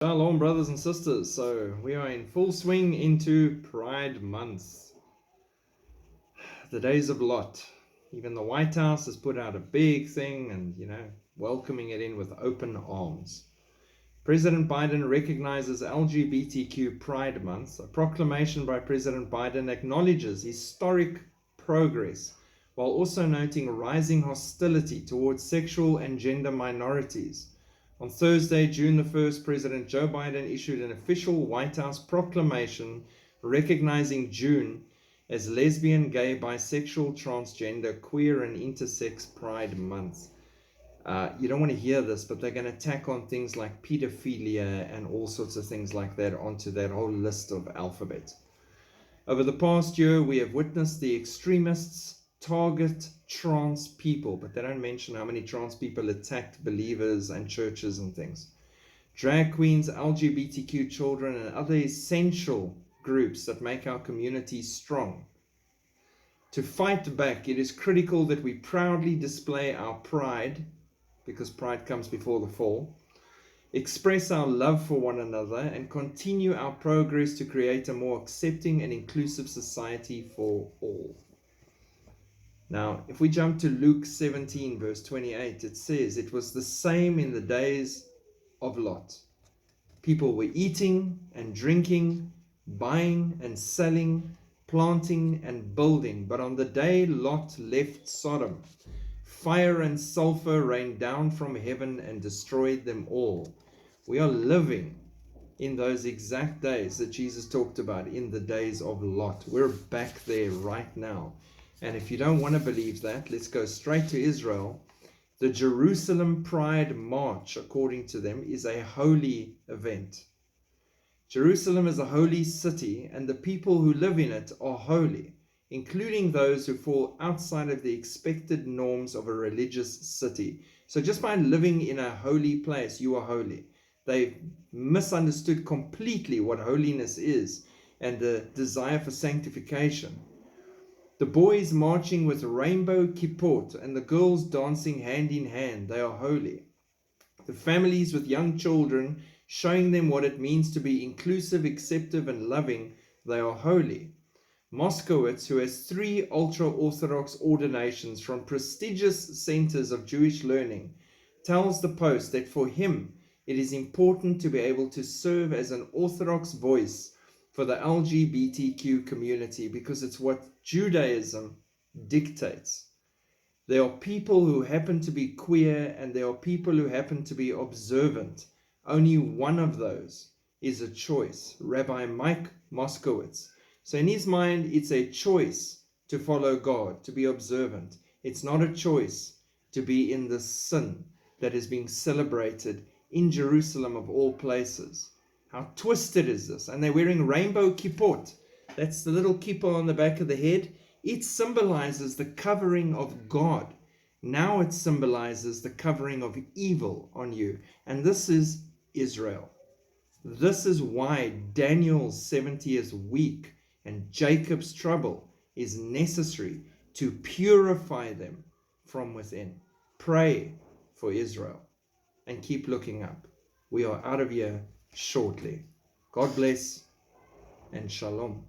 Shalom, brothers and sisters. So we are in full swing into Pride Month. The days of Lot. Even the White House has put out a big thing and, welcoming it in with open arms. President Biden recognizes LGBTQ Pride Month. A proclamation by President Biden acknowledges historic progress while also noting rising hostility towards sexual and gender minorities. On Thursday, June the 1st, President Joe Biden issued an official White House proclamation recognizing June as Lesbian, Gay, Bisexual, Transgender, Queer, and Intersex Pride Month. You don't want to hear this, but they're going to tack on things like pedophilia and all sorts of things like that onto that whole list of alphabet. Over the past year, we have witnessed the extremists target trans people, but they don't mention how many trans people attacked believers and churches and things. Drag queens, LGBTQ children, and other essential groups that make our communities strong. To fight back, it is critical that we proudly display our pride, because pride comes before the fall, express our love for one another, and continue our progress to create a more accepting and inclusive society for all. Now, if we jump to Luke 17, verse 28, it says, "It was the same in the days of Lot. People were eating and drinking, buying and selling, planting and building. But on the day Lot left Sodom, fire and sulfur rained down from heaven and destroyed them all." We are living in those exact days that Jesus talked about, in the days of Lot. We're back there right now. And if you don't want to believe that, let's go straight to Israel. The Jerusalem Pride March, according to them, is a holy event. Jerusalem is a holy city, and the people who live in it are holy, including those who fall outside of the expected norms of a religious city. So just by living in a holy place, you are holy. They've misunderstood completely what holiness is and the desire for sanctification. The boys marching with rainbow kippot and the girls dancing hand in hand, they are holy. The families with young children showing them what it means to be inclusive, acceptive, and loving, they are holy. Moskowitz, who has 3 ultra-Orthodox ordinations from prestigious centers of Jewish learning, tells the Post that for him it is important to be able to serve as an Orthodox voice for the LGBTQ community because it's what Judaism dictates. There are people who happen to be queer and there are people who happen to be observant. Only one of those is a choice. Rabbi Mike Moskowitz. So in his mind, it's a choice to follow God, to be observant. It's not a choice to be in the sin that is being celebrated in Jerusalem of all places. How twisted is this? And they're wearing rainbow kippot. That's the little kippah on the back of the head. It symbolizes the covering of God. Now it symbolizes the covering of evil on you. And this is Israel. This is why Daniel's 70th week and Jacob's trouble is necessary to purify them from within. Pray for Israel and keep looking up. We are out of here shortly. God bless and shalom.